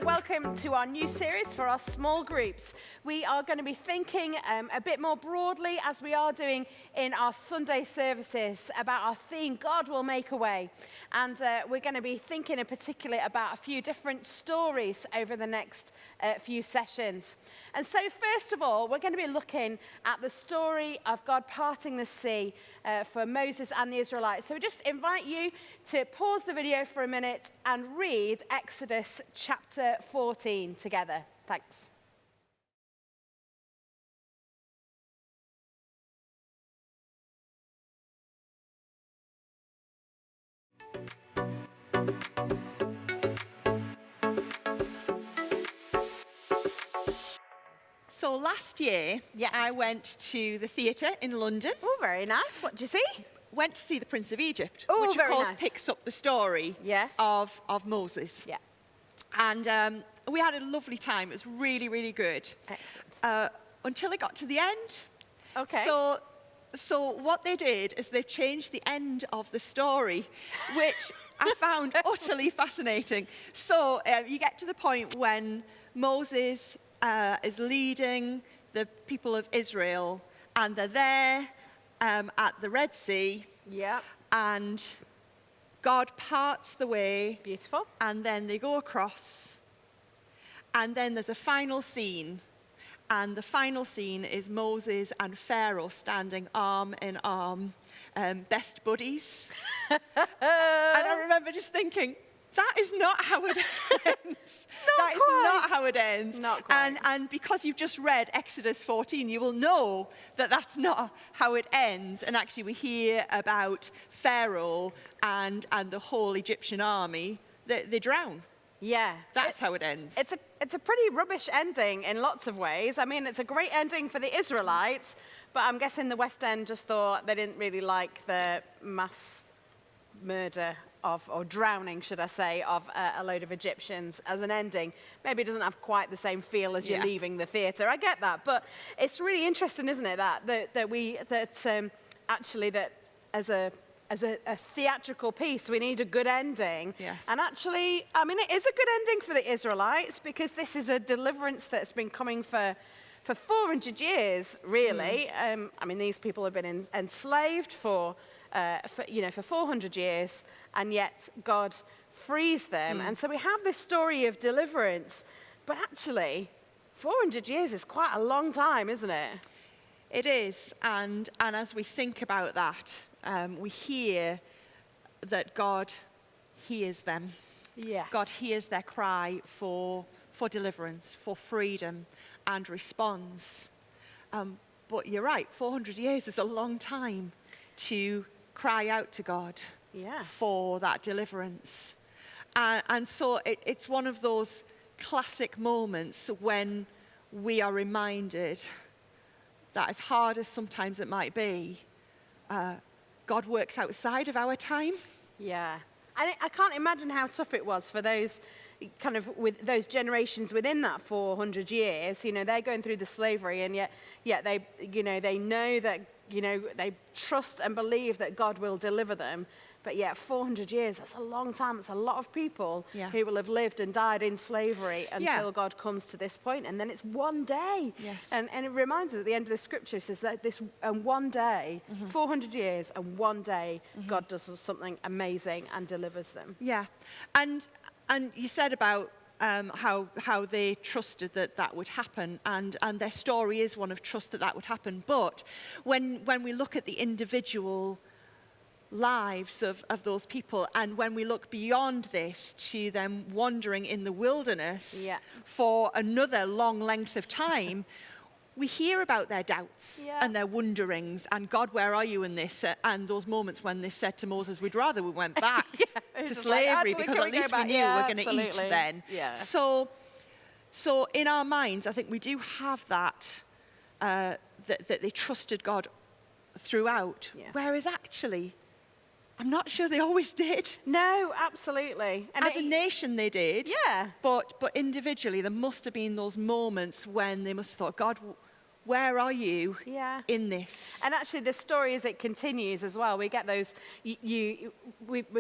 welcome to our new series for our small groups. We are going to be thinking a bit more broadly, as we are doing in our Sunday services, about our theme, God will make a way. And we're going to be thinking in particular about a few different stories over the next few sessions. And so first of all, we're going to be looking at the story of God parting the sea for Moses and the Israelites. So we just invite you to pause the video for a minute and read Exodus chapter 14 together. Thanks. So last year, Yes. I went to the theatre in London. Oh, very nice. What did you see? Went to see The Prince of Egypt, Oh, which of very course nice. picks up the story Yes. of Moses. Yeah. And we had a lovely time. It was really, really good. Excellent. Until it got to the end. Okay. So what they did is they changed the end of the story, which I found utterly fascinating. So you get to the point when Moses is leading the people of Israel, and they're there at the Red Sea, Yeah. and God parts the way, Beautiful. and then they go across, and then there's a final scene, and the final scene is Moses and Pharaoh standing arm in arm, best buddies. And I remember just thinking, that is not how it ends. That is not how it ends. Not quite. And because you've just read Exodus 14, you will know that that's not how it ends. And actually we hear about Pharaoh and the whole Egyptian army. They drown. Yeah. That's how it ends. It's a pretty rubbish ending in lots of ways. I mean, it's a great ending for the Israelites, but I'm guessing the West End just thought they didn't really like the mass murder or drowning, should I say, of a load of Egyptians as an ending. Maybe it doesn't have quite the same feel as you're leaving the theatre. I get that, but it's really interesting, isn't it, that as a theatrical piece, we need a good ending. Yes. And actually, I mean, it is a good ending for the Israelites, because this is a deliverance that's been coming for 400 years, really. I mean, these people have been enslaved for 400 years, and yet God frees them. And so we have this story of deliverance, but actually 400 years is quite a long time, isn't it? It is, and as we think about that, we hear that God hears them. Yes. God hears their cry for deliverance, for freedom, and responds. But you're right, 400 years is a long time to cry out to God for that deliverance. And so it's one of those classic moments when we are reminded that, as hard as sometimes it might be, God works outside of our time. Yeah. And I can't imagine how tough it was for those kind of with those generations within that 400 years. You know, they're going through the slavery, and yet they know that, they trust and believe that God will deliver them. But yet 400 years, that's a long time. It's a lot of people who will have lived and died in slavery until God comes to this point. And then it's one day. Yes. And it reminds us at the end of the scripture, it says that this one day, 400 years and one day, God does something amazing and delivers them. Yeah. And you said about how they trusted that would happen, and their story is one of trust that would happen. But when we look at the individual lives of those people, and when we look beyond this to them wandering in the wilderness for another long length of time, we hear about their doubts and their wonderings, and God, where are you in this? And those moments when they said to Moses, we'd rather we went back to slavery, because at least we knew we were going to eat then. Yeah. So in our minds, I think we do have that they trusted God throughout, whereas actually, I'm not sure they always did. No, absolutely. And as a nation, they did. Yeah. But individually, there must have been those moments when they must have thought, God, where are you Yeah. in this? And actually, the story as it continues as well, we get those, we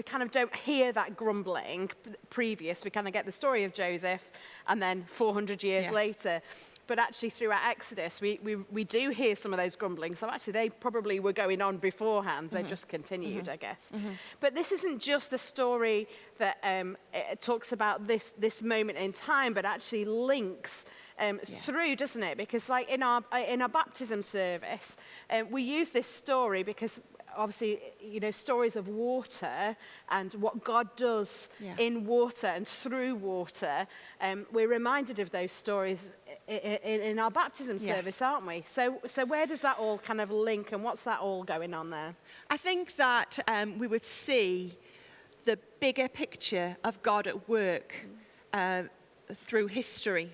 kind of don't hear that grumbling previous. We kind of get the story of Joseph and then 400 years Yes. later. But actually, throughout Exodus, we do hear some of those grumblings. So actually, they probably were going on beforehand. They just continued, I guess. But this isn't just a story that it talks about this moment in time, but actually links through, doesn't it? Because like in our baptism service, we use this story because obviously, stories of water and what God does in water and through water, we're reminded of those stories in our baptism service, aren't we? So where does that all kind of link, and what's that all going on there? I think that we would see the bigger picture of God at work through history.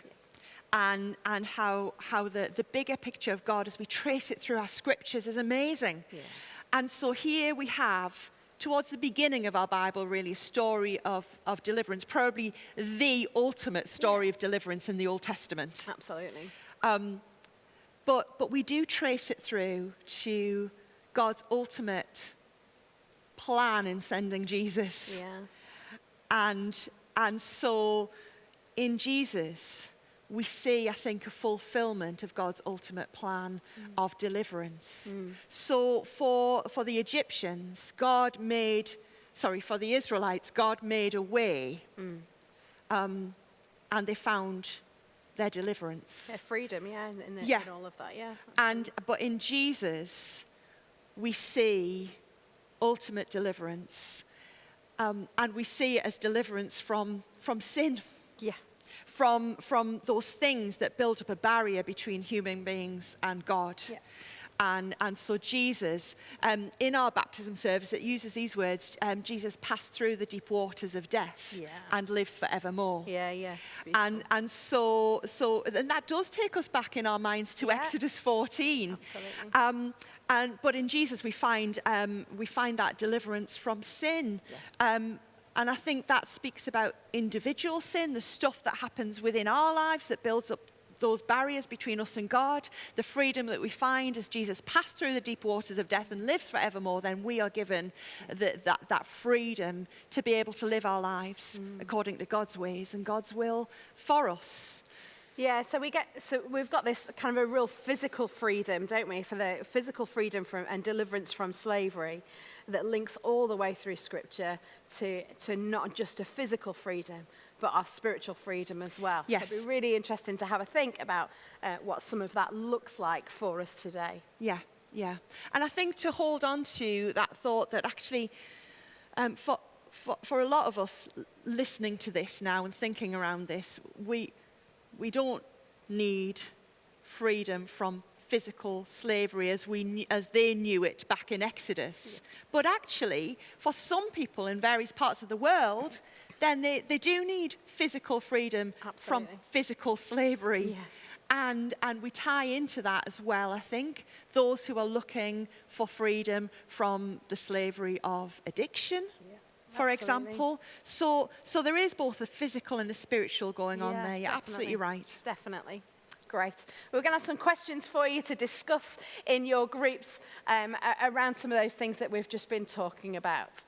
And how the bigger picture of God, as we trace it through our scriptures, is amazing. Yeah. And so here we have, towards the beginning of our Bible, really, a story of deliverance, probably the ultimate story of deliverance in the Old Testament. Absolutely. But we do trace it through to God's ultimate plan in sending Jesus. Yeah. And so in Jesus, we see, I think, a fulfillment of God's ultimate plan of deliverance. So for the Egyptians, for the Israelites, God made a way, and they found their deliverance. Their freedom, in all of that, But in Jesus, we see ultimate deliverance, and we see it as deliverance from sin. Yeah. From those things that build up a barrier between human beings and God. Yeah. And so Jesus, in our baptism service, it uses these words, Jesus passed through the deep waters of death and lives forevermore. Yeah. And so that does take us back in our minds to Exodus 14. Absolutely. But in Jesus we find that deliverance from sin. Yeah. And I think that speaks about individual sin, the stuff that happens within our lives that builds up those barriers between us and God, the freedom that we find as Jesus passed through the deep waters of death and lives forevermore. Then we are given that freedom to be able to live our lives according to God's ways and God's will for us. Yeah, so we've got this kind of a real physical freedom, don't we, for the physical freedom and deliverance from slavery that links all the way through Scripture to not just a physical freedom, but our spiritual freedom as well. Yes. So it'd be really interesting to have a think about what some of that looks like for us today. Yeah. And I think to hold on to that thought that actually for a lot of us listening to this now and thinking around this, we don't need freedom from physical slavery as they knew it back in Exodus. Yeah. But actually, for some people in various parts of the world, then they do need physical freedom from physical slavery. Yeah. And we tie into that as well, I think, those who are looking for freedom from the slavery of addiction. Yeah. For example. So there is both a physical and a spiritual going on there. You're absolutely right. Definitely. Great. We're going to have some questions for you to discuss in your groups around some of those things that we've just been talking about.